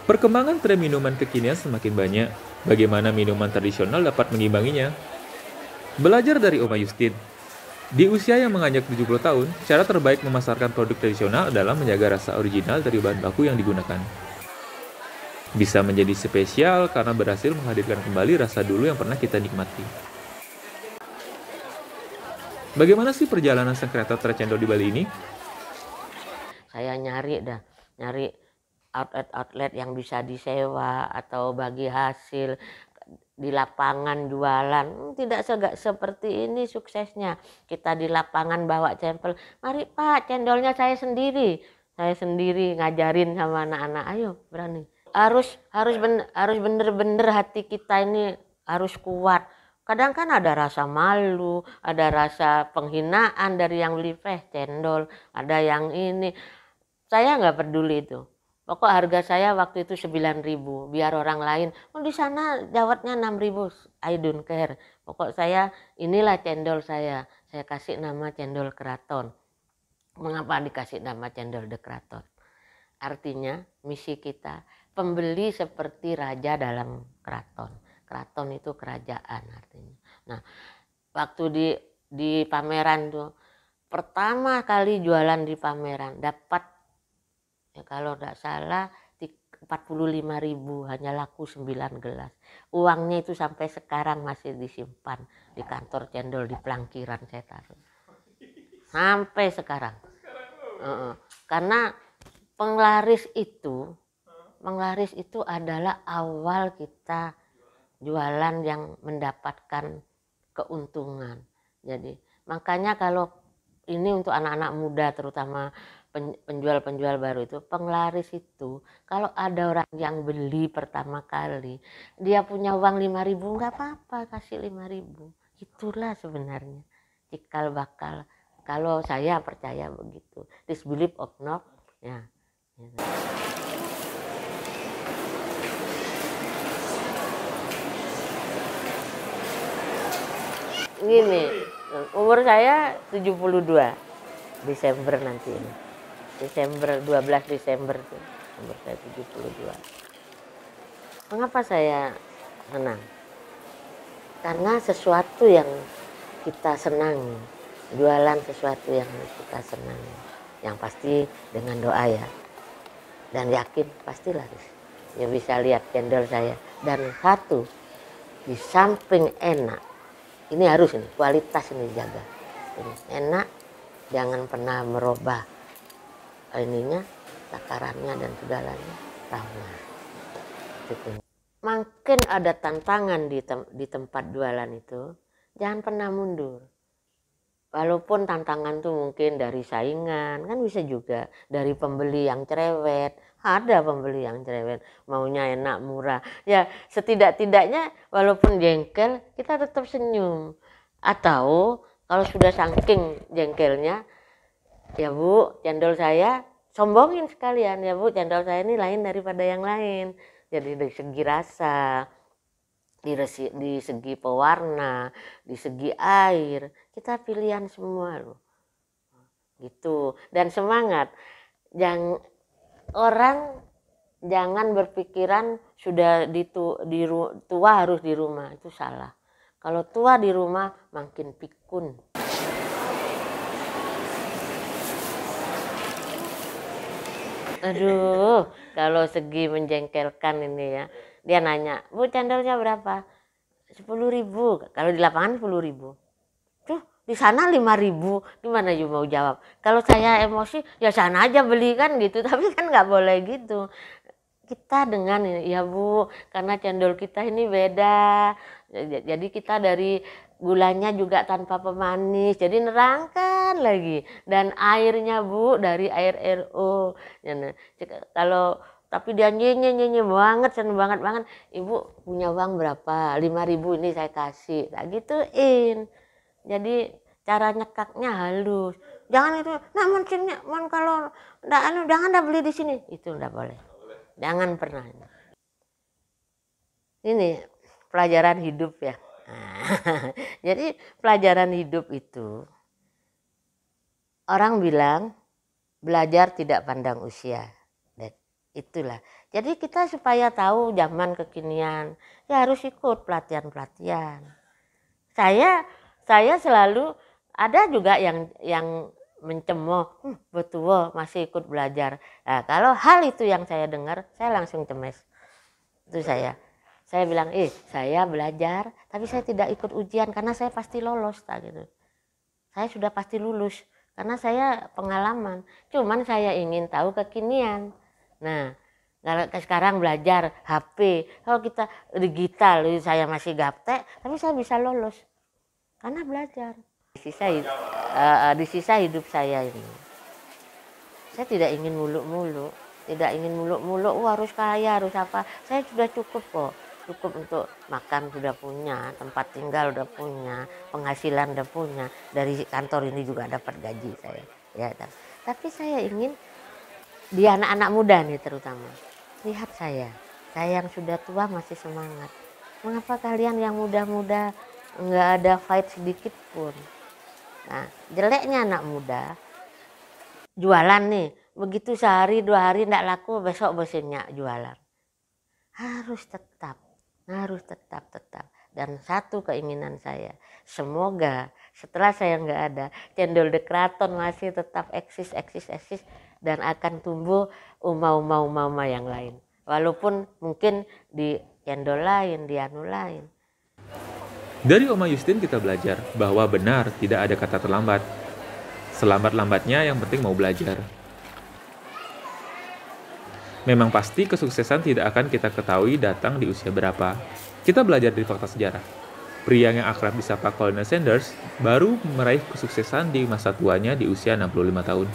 Perkembangan tren minuman kekinian semakin banyak. Bagaimana minuman tradisional dapat mengimbanginya? Belajar dari Oma Yustin. Di usia yang menganjak 70 tahun, cara terbaik memasarkan produk tradisional adalah menjaga rasa original dari bahan baku yang digunakan. Bisa menjadi spesial karena berhasil menghadirkan kembali rasa dulu yang pernah kita nikmati. Bagaimana sih perjalanan sang kreator tren cendol di Bali ini? Saya nyari outlet-outlet yang bisa disewa atau bagi hasil di lapangan jualan. Tidak seperti ini suksesnya. Kita di lapangan bawa sampel, mari Pak, cendolnya saya sendiri ngajarin sama anak-anak, ayo berani. Harus bener-bener hati kita ini harus kuat. Kadang kan ada rasa malu, ada rasa penghinaan dari yang beli cendol, ada yang ini. Saya nggak peduli itu. Pokok harga saya waktu itu 9.000. Biar orang lain, oh di sana dawatnya 6.000. I don't care. Pokok saya, inilah cendol saya. Saya kasih nama cendol keraton. Mengapa dikasih nama cendol de keraton? Artinya misi kita, pembeli seperti raja dalam keraton. Keraton itu kerajaan artinya. Nah, waktu di pameran tuh, pertama kali jualan di pameran dapat, ya kalau tidak salah 45.000, hanya laku 9 gelas. Uangnya itu sampai sekarang masih disimpan di kantor cendol di Pelangkiran saya taruh. Sampai sekarang. Karena penglaris itu adalah awal kita jualan yang mendapatkan keuntungan. Jadi makanya kalau ini untuk anak-anak muda terutama penjual-penjual baru itu, penglaris itu kalau ada orang yang beli pertama kali, dia punya uang 5.000 nggak apa-apa, kasih 5.000. Itulah sebenarnya cikal bakal, kalau saya percaya begitu. This belief of not, ya. Gini, umur saya 72 Desember nanti ini. Desember, 12 Desember tuh, umur saya 72. Mengapa saya senang? Karena sesuatu yang kita senangi, jualan sesuatu yang kita senangi, yang pasti dengan doa ya, dan yakin pasti laris. Ya bisa lihat cendol saya. Dan satu, di samping enak, ini harus ini kualitas ini jaga. Ini enak, jangan pernah merubah ininya, takarannya dan segalanya ramah. Gitu. Makin ada tantangan di tempat jualan itu, jangan pernah mundur. Walaupun tantangan tuh mungkin dari saingan, kan bisa juga dari pembeli yang cerewet. Ada pembeli yang cerewet, maunya enak, murah. Ya setidak-tidaknya walaupun jengkel, kita tetap senyum. Atau kalau sudah saking jengkelnya, ya Bu, cendol saya sombongin sekalian. Ya Bu, cendol saya ini lain daripada yang lain. Jadi dari segi rasa, di segi pewarna, di segi air, kita pilihan semua loh. Gitu. Dan semangat. Orang jangan berpikiran sudah tua harus di rumah, itu salah. Kalau tua di rumah makin pikun. Aduh, kalau segi menjengkelkan ini ya. Dia nanya, Bu cendolnya berapa? 10.000. Kalau di lapangan 10.000. Tuh di sana 5.000. Gimana you mau jawab? Kalau saya emosi ya sana aja beli kan gitu. Tapi kan nggak boleh gitu. Kita dengan ini, ya Bu, karena cendol kita ini beda. Jadi kita dari gulanya juga tanpa pemanis. Jadi nerangkan lagi. Dan airnya Bu dari air RO. Kalau tapi dia nyenye banget, seneng banget. Ibu punya uang berapa? 5.000 ini saya kasih. Tak gituin. Jadi cara nyekaknya halus. Jangan itu, nah mungkinnya kalau jangan dah beli di sini. Itu enggak boleh. Jangan pernah. Ini pelajaran hidup ya. Jadi pelajaran hidup itu, orang bilang belajar tidak pandang usia. Itulah. Jadi kita supaya tahu zaman kekinian, ya harus ikut pelatihan-pelatihan. Saya selalu ada juga yang mencemooh, betul masih ikut belajar. Nah, kalau hal itu yang saya dengar, saya langsung cemes. Itu saya bilang, saya belajar, tapi saya tidak ikut ujian karena saya pasti lolos, tak gitu. Saya sudah pasti lulus karena saya pengalaman. Cuman saya ingin tahu kekinian. Nah, kalau sekarang belajar HP, kalau kita digital, saya masih gaptek, tapi saya bisa lolos karena belajar. Di sisa hidup saya ini, saya tidak ingin muluk-muluk, harus kaya, harus apa. Saya sudah cukup kok, cukup untuk makan sudah punya, tempat tinggal udah punya, penghasilan udah punya, dari kantor ini juga dapat gaji saya. Ya, tapi saya ingin di anak-anak muda nih terutama, lihat saya yang sudah tua masih semangat. Mengapa kalian yang muda-muda nggak ada fight sedikit pun? Nah, jeleknya anak muda jualan nih, begitu sehari 2 hari ndak laku, besok bosennya jualan. Harus tetap. Dan satu keinginan saya, semoga setelah saya nggak ada, Cendol de Kraton masih tetap eksis dan akan tumbuh uma yang lain. Walaupun mungkin di cendol lain, di anu lain. Dari Oma Justin kita belajar bahwa benar tidak ada kata terlambat. Selambat-lambatnya yang penting mau belajar. Memang pasti kesuksesan tidak akan kita ketahui datang di usia berapa. Kita belajar dari fakta sejarah. Pria yang akrab disapa Colonel Sanders baru meraih kesuksesan di masa tuanya di usia 65 tahun.